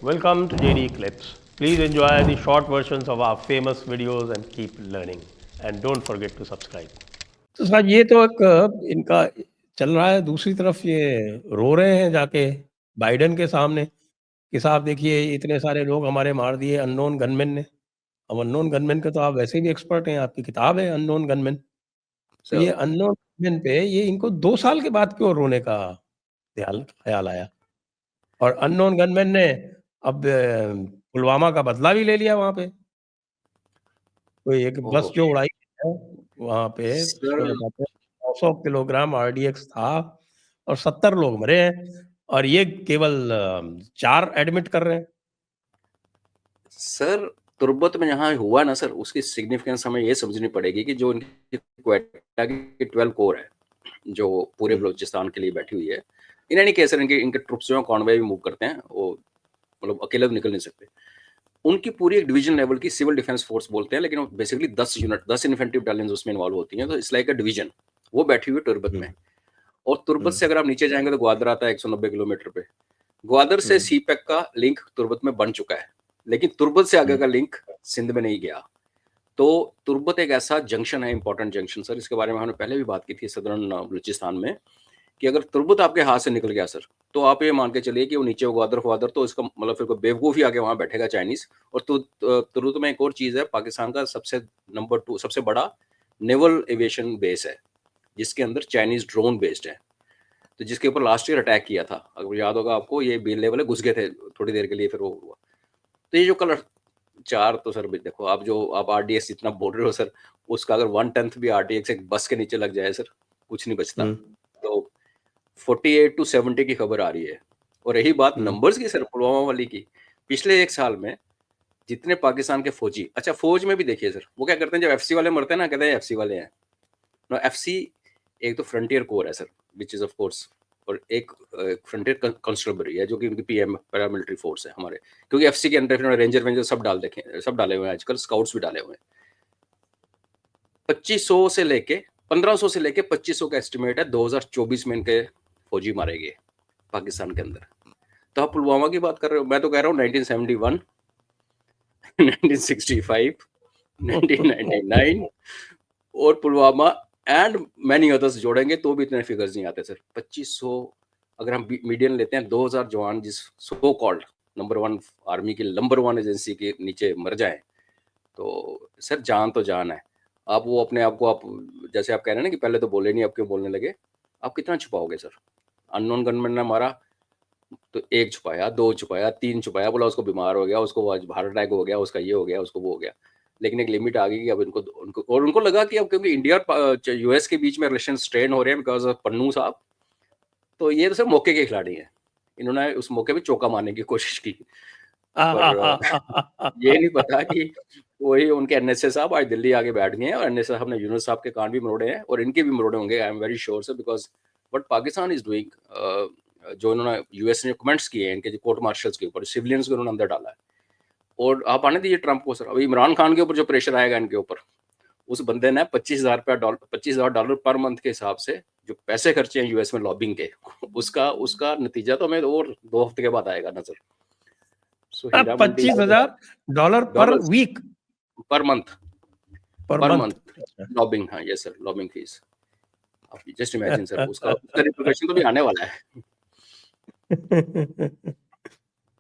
Welcome to JD Clips. Please enjoy the short versions of our famous videos and keep learning. And don't forget to subscribe. तो साहब ये तो एक इनका चल रहा है, दूसरी तरफ ये रो रहे हैं जाके बाइडेन के सामने कि साहब देखिए इतने सारे लोग हमारे मार दिए अननोन गनमैन ने। अब अननोन गनमैन के तो आप वैसे भी एक्सपर्ट हैं, आपकी किताब है अननोन गनमैन। तो ये अननोन गनमैन पे ये इनको 2 साल के बाद क्यों रोने का ख़्याल आया? और अननोन गनमैन ने अब पुलवामा का बदला भी ले लिया वहाँ पे। कोई एक बस जो उड़ाई है वहाँ पे उसमें बताते हैं 900 किलोग्राम आरडीएक्स था और 70 लोग मरे हैं और ये केवल 4 एडमिट कर रहे हैं। सर तुर्बत में जहाँ हुआ ना सर, उसकी सिग्निफिकेंस हमें ये समझनी पड़ेगी कि जो इनकी क्वेटा की 12 कोर है जो पूरे बलूचिस्तान के लिए बैठी हुई है, इन एनी केस इनके ट्रुप्स जो कॉन्वॉय भी मूव करते हैं, वो मतलब अकेले तो निकल नहीं सकते। उनकी पूरी एक डिवीजन लेवल की सिविल डिफेंस फोर्स बोलते हैं, लेकिन वो बेसिकली 10 यूनिट 10 इन्फेंट्री बटालियंस उसमें इन्वॉल्व होती हैं, तो इट्स लाइक अ डिवीजन। वो बैठी हुई है तुर्बत में, और तुर्बत से अगर आप नीचे जाएंगे तो ग्वादर आता है 190 किलोमीटर पे। ग्वादर से सीपैक का लिंक तुर्बत में बन चुका है, लेकिन तुर्बत से आगे का लिंक सिंध में नहीं गया। तो तुर्बत एक ऐसा जंक्शन है, इंपॉर्टेंट जंक्शन सर, इसके बारे में हमने पहले भी बात की थी सदर्न बलूचिस्तान में, कि अगर तुर्बत आपके हाथ से निकल गया सर, तो आप ये मान के चलिए कि वो नीचे ग्वादर तो इसका मतलब फिर कोई बेवकूफ़ ही आके वहाँ बैठेगा चाइनीज। और तुर्बत में एक और चीज़ है, पाकिस्तान का सबसे नंबर 2 सबसे बड़ा नेवल एविएशन बेस है, जिसके अंदर चाइनीज ड्रोन बेस्ड है, तो जिसके ऊपर लास्ट ईयर अटैक किया था, अगर याद होगा आपको, ये बी लेवल घुस गए थे थोड़ी देर के लिए, फिर वो हुआ। तो ये जो कलर 4 तो सर देखो, आप आरडीएक्स जितना बोल रहे हो सर, उसका अगर 1/10 भी आरडीएक्स एक बस के नीचे लग जाए सर, कुछ नहीं बचता। तो 48 to 70 की खबर आ रही है। और रही बात नंबर्स की सर, पुलवामा वाली की, पिछले 1 साल में जितने पाकिस्तान के फौजी, अच्छा फौज में भी देखिए सर, वो क्या करते हैं, जब एफसी वाले मरते हैं ना, कहते हैं एफसी वाले हैं। नो, एफसी एक तो फ्रंटियर कोर है sir, which is of course, और एक फ्रंटियर कंस्टेबलरी है जो कि उनकी पीएम पैरामिलिट्री फोर्स है हमारे, क्योंकि एफसी के अंदर रेंजर सब डाले हुए हैं आजकल, स्काउट्स भी डाले हुए हैं। 2500 से लेके 1500 से लेके 2500 का एस्टिमेट है 2024 में इनके फौजी मारे गए पाकिस्तान के अंदर। तो आप पुलवामा की बात कर रहे हो, मैं तो कह रहा हूँ 1971, 1965, 1999 और पुलवामा एंड मैनी अदर्स जोड़ेंगे तो भी इतने फिगर्स नहीं आते सर। 2500 अगर हम मीडियन लेते हैं, 2000 जवान जिस सो कॉल्ड नंबर 1 आर्मी की नंबर 1 एजेंसी के नीचे मर जाएं, तो सर जान तो जान है। आप वो अपने आप को, आप जैसे आप कह रहे हैं ना कि पहले तो बोले नहीं, अब क्यों बोलने लगे, आप कितना छुपाओगे सर? अननोन गनमैन ने मारा तो 1 छुपाया, 2 छुपाया, 3 छुपाया, बोला उसको बीमार हो गया, उसको आज हार्ट अटैक हो गया, उसका ये हो गया, उसको वो हो गया। लेकिन एक लिमिट आ गई कि अब उनको लगा कि अब क्योंकि इंडिया और यूएस के बीच में रिलेशन स्ट्रेन हो रहे हैं बिकॉज ऑफ पन्नू साहब, तो ये तो सर मौके के खिलाड़ी हैं, इन्होंने उस मौके पे चौका मारने की कोशिश की। पर ये नहीं पता कि वही उनके एनएसए साहब आज दिल्ली आके बैठ गए हैं, और एनएसए साहब ने यूनुस साहब के कान भी मरोड़े हैं, और इनके भी मरोड़े होंगे, I am very sure sir, because what Pakistan is doing, जो इन्होंने यूएस ने कमेंट्स किए हैं इनके जो कोर्ट मार्शल्स के ऊपर, सिविलियंस को उन्होंने अंदर डाला है। और आप आने दीजिए ट्रंप को सर, अभी इमरान खान के ऊपर जो प्रेशर आएगा इनके ऊपर, उस बंदे ने $25,000 पर मंथ के हिसाब से जो पैसे खर्चे हैं यूएस में लॉबिंग के, उसका नतीजा तो हमें और 2 हफ्ते के बाद आएगा ना सर। $25,000 पर वीक, पर मंथ पर मंथ लॉबिंग, हाँ यस सर, लॉबिंग फीस। आप जस्ट इमेजिन सर, उसका रिप्लिकेशन तो भी आने वाला है।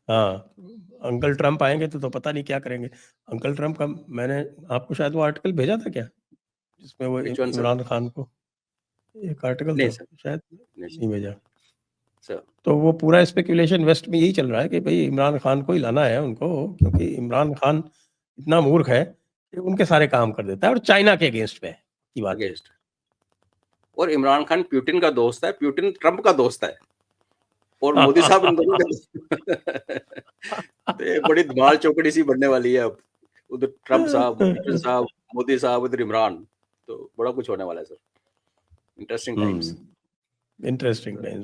हाँ, अंकल ट्रंप आएंगे तो पता नहीं क्या करेंगे। अंकल ट्रंप का मैंने आपको शायद वो आर्टिकल भेजा था क्या, जिसमें वो इमरान खान को एक आर्टिकल था, शायद नहीं भेजा सर। तो वो पूरा स्पेकुलेशन वेस्ट में यही चल रहा है कि भाई इमरान खान को ही लाना है उनको, क्योंकि इमरान खान इतना मूर्ख है कि उनके सारे काम कर देता है, और चाइना के अगेंस्ट पे की बात है। और इमरान खान पुतिन का दोस्त है, पुतिन ट्रंप का दोस्त है, और मोदी साहब इन दोनों तो ये बड़ी धमाल चौकड़ी सी बनने वाली है अब, उधर ट्रंप साहब, पुतिन साहब, मोदी साहब, उधर इमरान, तो बड़ा कुछ होने वाला है sir. Interesting times,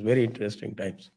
very interesting times.